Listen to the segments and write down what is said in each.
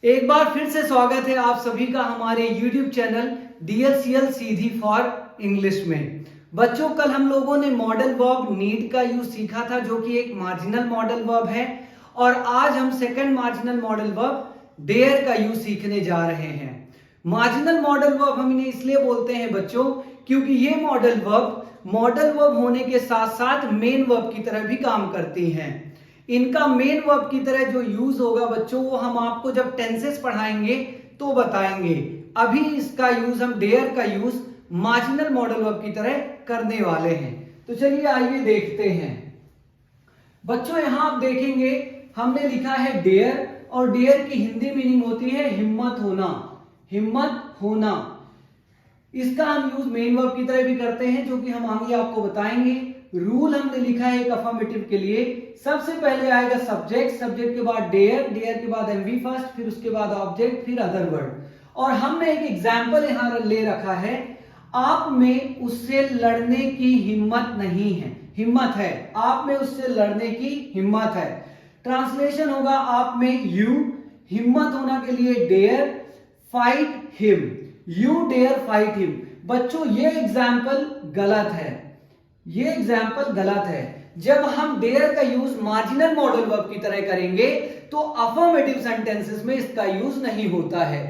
एक बार फिर से स्वागत है आप सभी का हमारे YouTube channel DLCL Sidhi for English में। बच्चों, कल हम लोगों ने मॉडल वर्ब नीड का यूज सीखा था, जो कि एक मार्जिनल मॉडल वर्ब है, और आज हम second marginal model verb dare का यूज सीखने जा रहे हैं। मार्जिनल मॉडल वर्ब हम इन्हें इसलिए बोलते हैं बच्चों, क्योंकि ये मॉडल वर्ब होने के साथ साथ मेन वर्ब की तरह भी काम करती हैं। इनका मेन वर्ब की तरह जो यूज होगा बच्चों, वो हम आपको जब टेंसेस पढ़ाएंगे तो बताएंगे। अभी इसका यूज हम डेयर का यूज मार्जिनल मॉडल वर्ब की तरह करने वाले हैं। तो चलिए आइए देखते हैं। बच्चों, यहां आप देखेंगे हमने लिखा है डेयर, और डेयर की हिंदी मीनिंग होती है हिम्मत होना। हिम्मत होना इसका हम यूज मेन वर्ब की तरह भी करते हैं, जो कि हम आगे आपको बताएंगे। रूल हमने लिखा है एक अफर्मेटिव के लिए, सबसे पहले आएगा सब्जेक्ट, सब्जेक्ट के बाद डेयर, डेयर के बाद एमवी फर्स्ट, फिर उसके बाद ऑब्जेक्ट, फिर अदर वर्ड। और हमने एक एग्जाम्पल यहां ले रखा है, आप में उससे लड़ने की हिम्मत नहीं है। हिम्मत है, आप में उससे लड़ने की हिम्मत है। ट्रांसलेशन होगा आप में यू, हिम्मत होना के लिए dare, fight him, you dare fight him. बच्चों, ये एग्जाम्पल गलत है, ये एग्जाम्पल गलत है। जब हम डेयर का यूज मार्जिनल मॉडल वर्ब की तरह करेंगे तो अफर्मेटिव सेंटेंसेस में इसका यूज नहीं होता है।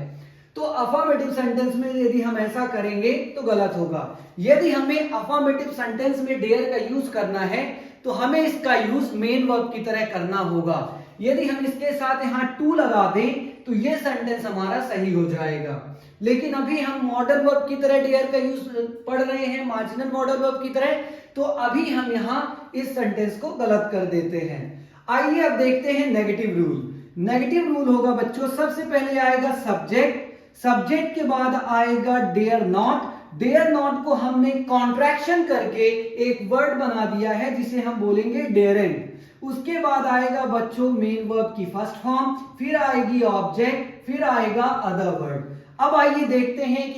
तो अफर्मेटिव सेंटेंस में यदि हम ऐसा करेंगे तो गलत होगा। यदि हमें अफर्मेटिव सेंटेंस में डेयर का यूज करना है तो हमें इसका यूज मेन वर्ब की तरह करना होगा। यदि हम इसके साथ यहां टू लगा दें तो ये सेंटेंस हमारा सही हो जाएगा। लेकिन अभी हम मॉडल वर्ब की तरह डेयर का यूज पढ़ रहे हैं, मार्जिनल मॉडल वर्ब की तरह, तो अभी हम यहां इस सेंटेंस को गलत कर देते हैं। आइए अब देखते हैं नेगेटिव रूल। नेगेटिव रूल होगा बच्चों, सबसे पहले आएगा सब्जेक्ट, सब्जेक्ट के बाद आएगा डेयर नॉट। डेयर नॉट को हमने कॉन्ट्रैक्शन करके एक वर्ड बना दिया है जिसे हम बोलेंगे डेयरेंट। उसके बाद आएगा बच्चों मेन वर्ब की फर्स्ट फॉर्म, फिर आएगी ऑब्जेक्ट, फिर आएगा अदर वर्ड। अब आइए देखते हैं एक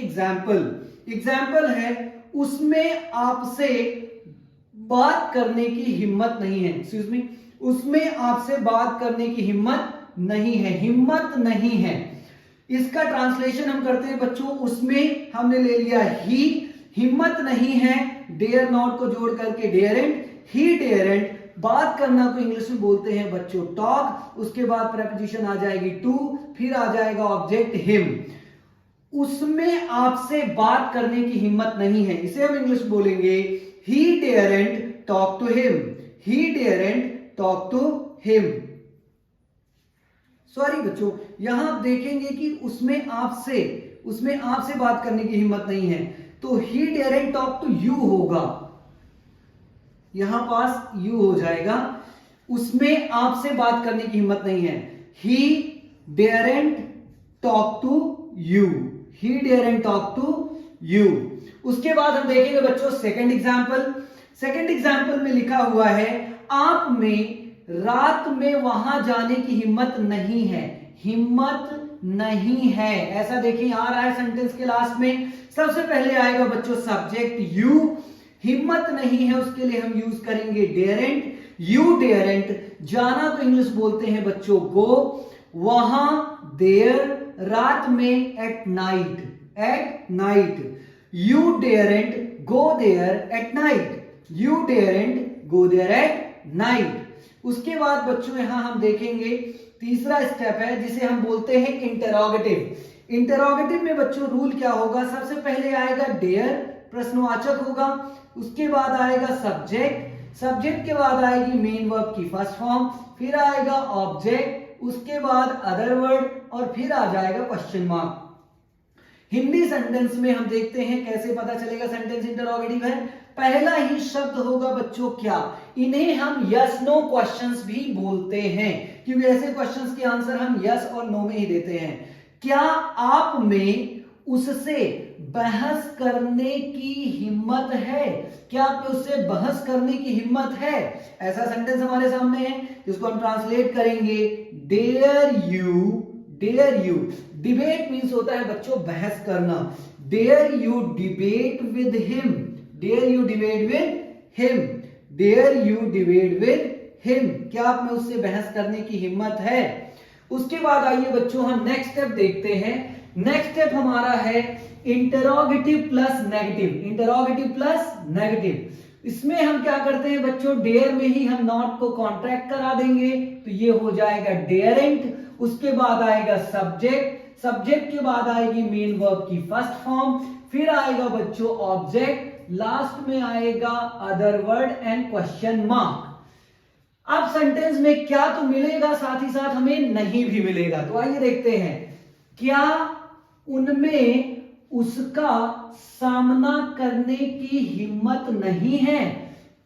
एग्जाम्पल है, उसमें आपसे बात करने की हिम्मत नहीं है। एक्सक्यूज मी, उसमें आपसे बात करने की हिम्मत नहीं है। हिम्मत नहीं है, इसका ट्रांसलेशन हम करते हैं बच्चों, उसमें हमने ले लिया ही, हिम्मत नहीं है, डेयर नॉट को जोड़ करके डेयरेंट, ही डेयरेंट। बात करना को इंग्लिश में बोलते हैं बच्चों टॉक, उसके बाद प्रेपोजिशन आ जाएगी टू, फिर आ जाएगा ऑब्जेक्ट हिम। उसमें आपसे बात करने की हिम्मत नहीं है, इसे हम इंग्लिश बोलेंगे he daren't talk to him, he daren't talk to him। Sorry बच्चों, यहां आप देखेंगे कि उसमें आपसे बात करने की हिम्मत नहीं है, तो he daren't talk to you होगा, यहां पास you हो जाएगा। उसमें आपसे बात करने की हिम्मत नहीं है, he daren't talk to you, he daren't talk to you। उसके बाद हम देखेंगे बच्चों सेकंड एग्जाम्पल में लिखा हुआ है, आप में रात में वहां जाने की हिम्मत नहीं है। हिम्मत नहीं है, ऐसा देखिए आ रहा है सेंटेंस के लास्ट में। सबसे पहले आएगा बच्चों सब्जेक्ट यू, हिम्मत नहीं है उसके लिए हम यूज करेंगे डेयरेंट, यू डेयरेंट। जाना को इंग्लिश बोलते हैं बच्चों गो, वहां देयर, रात में at night. You daren't go there at night, you daren't go there at night। उसके बाद बच्चों यहां हम देखेंगे तीसरा स्टेप है जिसे हम बोलते हैं इंटरोगेटिव। इंटरोगेटिव में बच्चों रूल क्या होगा, सबसे पहले आएगा डेयर, प्रश्नवाचक होगा, उसके बाद आएगा सब्जेक्ट के बाद आएगी मेन वर्ब की फर्स्ट फॉर्म, फिर आएगा ऑब्जेक्ट, उसके बाद अदर वर्ड, और फिर आ जाएगा क्वेश्चन मार्क। हिंदी सेंटेंस में हम देखते हैं कैसे पता चलेगा सेंटेंस इंटरोगेटिव है। पहला ही शब्द होगा बच्चों क्या, इन्हें हम यस नो क्वेश्चंस भी बोलते हैं, क्योंकि ऐसे क्वेश्चंस के आंसर हम यस और नो में ही देते हैं। क्या आप में उससे बहस करने की हिम्मत है, क्या आप में उससे बहस करने की हिम्मत है, ऐसा सेंटेंस हमारे सामने है जिसको हम ट्रांसलेट करेंगे डेयर यू। डिबेट मीन्स होता है बच्चों बहस करना, dare you debate with him, क्या आप में उससे बहस करने की हिम्मत है। उसके बाद आइए बच्चों हम नेक्स्ट स्टेप देखते हैं। नेक्स्ट स्टेप हमारा है interrogative plus negative. Interrogative plus negative, इसमें हम क्या करते हैं बच्चों, डेयर में ही हम नॉट को कॉन्ट्रैक्ट करा देंगे, तो ये हो जाएगा डेयरेंट। उसके बाद आएगा सब्जेक्ट, सब्जेक्ट के बाद आएगी मेन वर्ब की फर्स्ट फॉर्म, फिर आएगा बच्चों ऑब्जेक्ट, लास्ट में आएगा other word and question mark. अब सेंटेंस में क्या तो मिलेगा, साथ ही साथ हमें नहीं भी मिलेगा। तो आइए देखते हैं, क्या उनमें उसका सामना करने की हिम्मत नहीं है?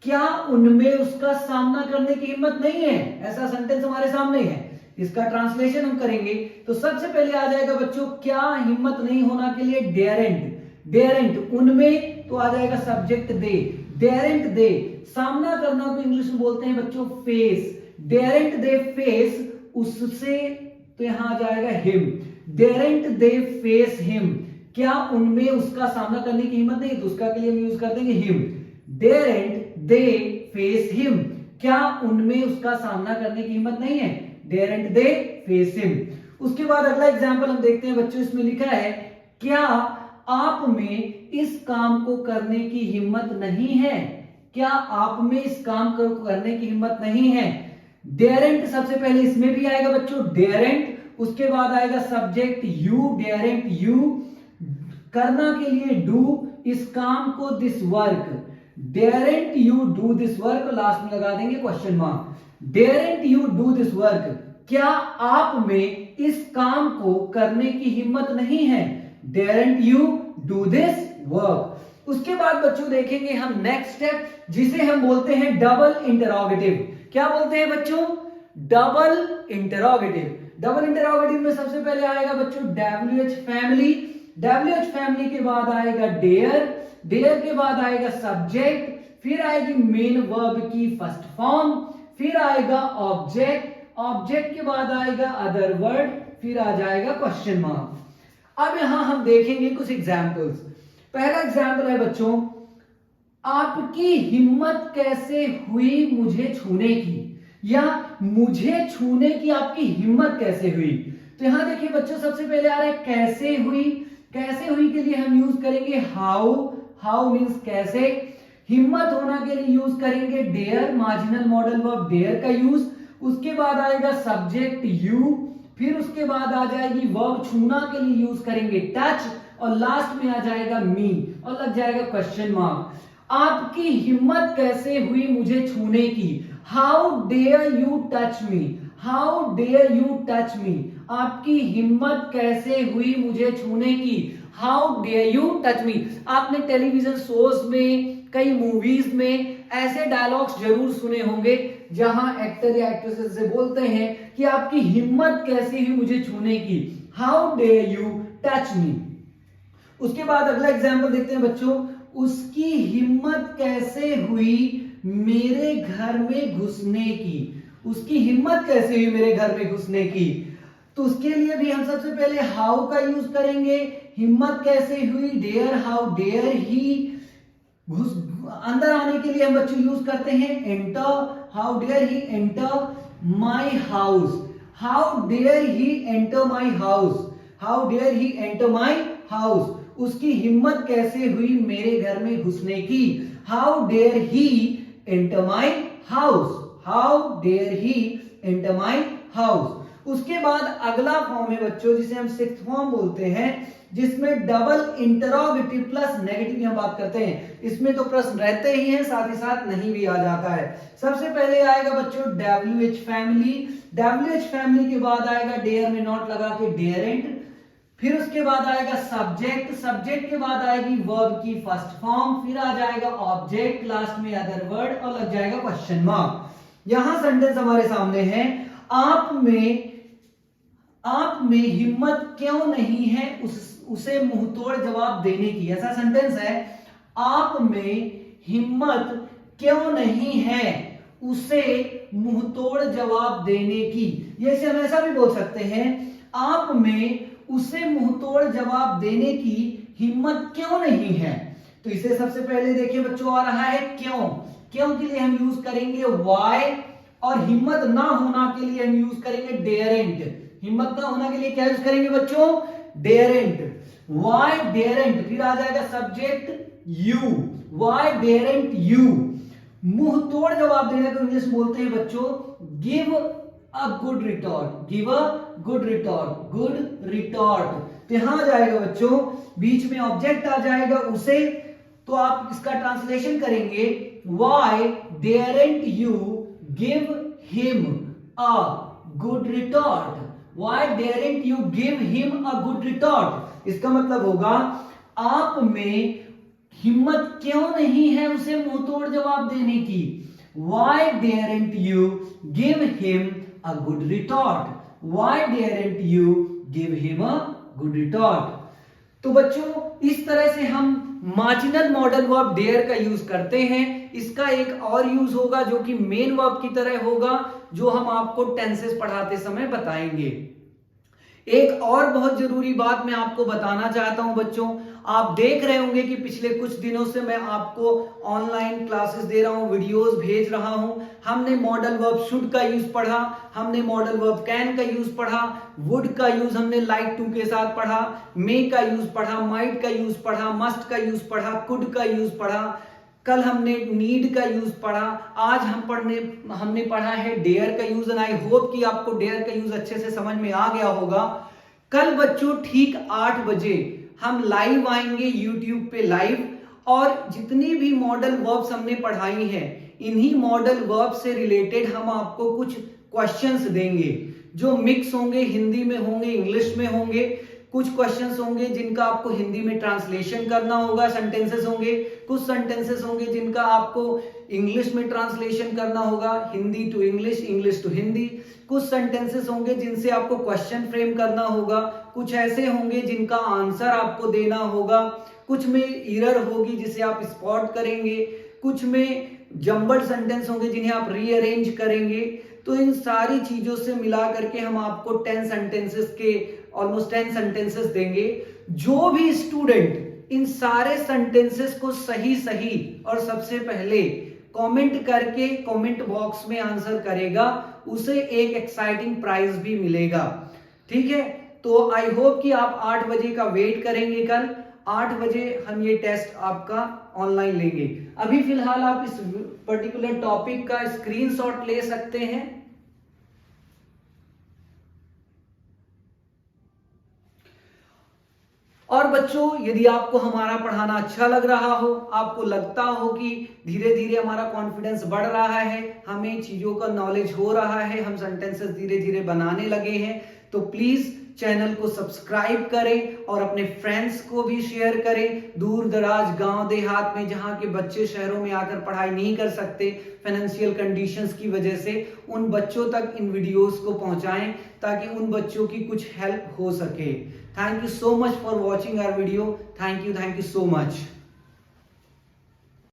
क्या उनमें उसका सामना करने की हिम्मत नहीं है? ऐसा सेंटेंस हमारे सामने है, इसका ट्रांसलेशन हम करेंगे। तो सबसे पहले आ जाएगा बच्चों क्या हिम्मत नहीं होना के लिए, डेयरेंट। डेयरेंट उनमें, तो आ जाएगा सब्जेक्ट दे, डेयरेंट दे। सामना करना को इंग्लिश में बोलते हैं बच्चों फेस, डेयरेंट दे फेस उससे, तो यहां आ जाएगा हिम, डेयरेंट दे फेस हिम। क्या उनमें उसका सामना करने की हिम्मत नहीं, तो उसका के लिए हम यूज कर देंगे हिम। डेयरेंट दे फेस हिम, क्या उनमें उसका सामना करने की हिम्मत नहीं है, डेयरेंट दे फेस हिम। उसके बाद अगला एग्जांपल हम देखते हैं बच्चों, इसमें लिखा है क्या आप में इस काम को करने की हिम्मत नहीं है? क्या आप में इस काम को करने की हिम्मत नहीं है? डेयरेंट सबसे पहले इसमें भी आएगा बच्चों डेयरेंट, उसके बाद आएगा सब्जेक्ट यू, डेयरेंट यू, करना के लिए डू, इस काम को this work, daren't you do this work, last में लगा देंगे question mark. Daren't you do this work, क्या आप में इस काम को करने की हिम्मत नहीं है, डेयरेंट यू डू दिस वर्क। उसके बाद बच्चों देखेंगे हम नेक्स्ट स्टेप, जिसे हम बोलते हैं डबल इंटरोगेटिव। क्या बोलते हैं बच्चों, डबल इंटरोगेटिव। डबल इंटरोगेटिव में सबसे पहले आएगा बच्चों WH फैमिली, WH फैमिली के बाद आएगा डेयर, डेयर के बाद आएगा सब्जेक्ट, फिर आएगी मेन वर्ब की फर्स्ट फॉर्म, फिर आएगा ऑब्जेक्ट, ऑब्जेक्ट के बाद आएगा अदर वर्ड, फिर आ जाएगा क्वेश्चन मार्क। अब यहां हम देखेंगे कुछ एग्जाम्पल्स। पहला एग्जाम्पल है बच्चों, आपकी हिम्मत कैसे हुई मुझे छूने की, या मुझे छूने की आपकी हिम्मत कैसे हुई। तो यहां देखिए बच्चों सबसे पहले आ रहा है कैसे हुई। कैसे हुई के लिए हम यूज करेंगे हाउ, हाउ मींस कैसे। हिम्मत होना के लिए यूज करेंगे dare, marginal model verb dare का यूज। उसके बाद आएगा सब्जेक्ट यू, फिर उसके बाद आ जाएगी वर्ब छूना के लिए यूज करेंगे टच, और लास्ट में आ जाएगा मी, और लग जाएगा क्वेश्चन मार्क। आपकी हिम्मत कैसे हुई मुझे छूने की, how dare you touch me, how dare you touch me. आपकी हिम्मत कैसे हुई मुझे छूने की, how dare you touch me. आपने टेलीविजन शोज में, कई मूवीज में ऐसे डायलॉग्स जरूर सुने होंगे जहां एक्टर या एक्ट्रेसेस से बोलते हैं कि आपकी हिम्मत कैसे हुई मुझे छूने की, how dare you touch me. उसके बाद अगला एग्जाम्पल देखते हैं बच्चों, उसकी हिम्मत कैसे हुई मेरे घर में घुसने की। उसकी हिम्मत कैसे हुई मेरे घर में घुसने की, तो उसके लिए भी हम सबसे पहले हाउ का यूज करेंगे। हिम्मत कैसे हुई, डेयर, हाउ डेयर ही। अंदर आने के लिए हम बच्चों यूज करते हैं enter, how dare he enter my house, how dare he enter my house, how dare he enter my house. उसकी हिम्मत कैसे हुई मेरे घर में घुसने की, how dare he enter my house, how dare he enter my house. उसके बाद अगला फॉर्म है बच्चों जिसे हम सिक्स्थ फॉर्म बोलते हैं, जिसमें डबल इंटरोगेटिव प्लस नेगेटिव की हम बात करते हैं। इसमें तो प्रश्न रहते ही हैं, साथ ही साथ नहीं भी आ जाता है। सबसे पहले आएगा बच्चों WH फैमिली, WH फैमिली के बाद आएगा डेयर में नॉट लगा के डेयरेंट, फिर उसके बाद आएगा सब्जेक्ट, सब्जेक्ट के बाद आएगी वर्ब की फर्स्ट फॉर्म, फिर आ जाएगा ऑब्जेक्ट, लास्ट में अदर वर्ड, और लग जाएगा क्वेश्चन मार्क। यहां सेंटेंस हमारे सामने है, आप में हिम्मत क्यों नहीं है उसे मुंहतोड़ जवाब देने की। ऐसा सेंटेंस है, आप में हिम्मत क्यों नहीं है उसे मुंहतोड़ जवाब देने की। ये हम ऐसा भी बोल सकते हैं, आप में उसे मुंहतोड़ जवाब देने की हिम्मत क्यों नहीं है। तो इसे सबसे पहले देखिए बच्चों आ रहा है क्यों, क्यों के लिए हम यूज करेंगे वाई, और हिम्मत ना होना के लिए हम यूज करेंगे डेयरेंट। हिम्मत ना होना के लिए क्या यूज करेंगे बच्चों? डेरेंट। वाई डेरेंट, फिर आ जाएगा subject you. Why daren't you, मुंह तोड़ जवाब देने को इंग्लिश बोलते हैं बच्चों give a good retort. Give a good retort, good retort. तो यहां आ जाएगा बच्चों, बीच में ऑब्जेक्ट आ जाएगा उसे, तो आप इसका ट्रांसलेशन करेंगे why daren't you give him a good retort. Why daren't you give him a good retort, इसका मतलब होगा आप में हिम्मत क्यों नहीं है उसे मुंह तोड़ जवाब देने की। Why daren't you give him a good retort. Why daren't you give him a good retort. तो बच्चों इस तरह से हम मार्जिनल मॉडल वर्ब डेयर का यूज करते हैं। इसका एक और यूज होगा जो कि मेन वर्ब की तरह होगा, जो हम आपको टेंसेस पढ़ाते समय बताएंगे। एक और बहुत जरूरी बात मैं आपको बताना चाहता हूं बच्चों, आप देख रहे होंगे कि पिछले कुछ दिनों से मैं आपको ऑनलाइन क्लासेस दे रहा हूं, वीडियोस भेज रहा हूं। हमने मॉडल वर्ब शुड का यूज पढ़ा, हमने मॉडल वर्ब कैन का यूज पढ़ा, वुड का यूज हमने लाइक टू के साथ पढ़ा, मे का यूज पढ़ा, माइट का यूज पढ़ा, मस्ट का यूज पढ़ा, कुड का यूज पढ़ा, कल हमने नीड का यूज पढ़ा, आज हमने पढ़ा है डेयर का यूज। एंड आई होप कि आपको डेयर का यूज अच्छे से समझ में आ गया होगा। कल बच्चों ठीक 8 बजे हम लाइव आएंगे यूट्यूब पे लाइव, और जितनी भी मॉडल वर्ब्स हमने पढ़ाई हैं इन्हीं मॉडल वर्ब से रिलेटेड हम आपको कुछ क्वेश्चंस देंगे जो मिक्स होंगे, हिंदी में होंगे, इंग्लिश में होंगे। कुछ क्वेश्चंस होंगे जिनका आपको हिंदी में ट्रांसलेशन करना होगा, सेंटेंसेस होंगे, कुछ सेंटेंसेस होंगे जिनका आपको इंग्लिश में ट्रांसलेशन करना होगा, Hindi to English, English to Hindi. कुछ सेंटेंसेस होंगे जिनसे आपको क्वेश्चन फ्रेम करना होगा, कुछ ऐसे होंगे जिनका आंसर आपको देना होगा, कुछ में एरर होगी जिसे आप स्पॉट करेंगे, कुछ में जम्बल्ड सेंटेंस होंगे जिन्हें आप रीअरेंज करेंगे। तो इन सारी चीजों से मिला करके हम आपको 10 सेंटेंसेस के ऑलमोस्ट 10 सेंटेंसेस देंगे। जो भी स्टूडेंट इन सारे सेंटेंसेस को सही सही और सबसे पहले कमेंट करके कमेंट बॉक्स में आंसर करेगा उसे एक एक्साइटिंग प्राइज भी मिलेगा। ठीक है, तो आई होप कि आप 8 बजे का वेट करेंगे। कल 8 बजे हम ये टेस्ट आपका ऑनलाइन लेंगे। अभी फिलहाल आप इस पर्टिकुलर टॉपिक का स्क्रीनशॉट ले सकते हैं। और बच्चों यदि आपको हमारा पढ़ाना अच्छा लग रहा हो, आपको लगता हो कि धीरे धीरे हमारा कॉन्फिडेंस बढ़ रहा है, हमें चीजों का नॉलेज हो रहा है, हम सेंटेंसेस धीरे धीरे बनाने लगे हैं, तो प्लीज चैनल को सब्सक्राइब करें और अपने फ्रेंड्स को भी शेयर करें। दूर दराज गांव देहात में जहां के बच्चे शहरों में आकर पढ़ाई नहीं कर सकते फाइनेंशियल कंडीशंस की वजह से, उन बच्चों तक इन वीडियोस को पहुंचाएं ताकि उन बच्चों की कुछ हेल्प हो सके। Thank you so much for watching our video. Thank you so much.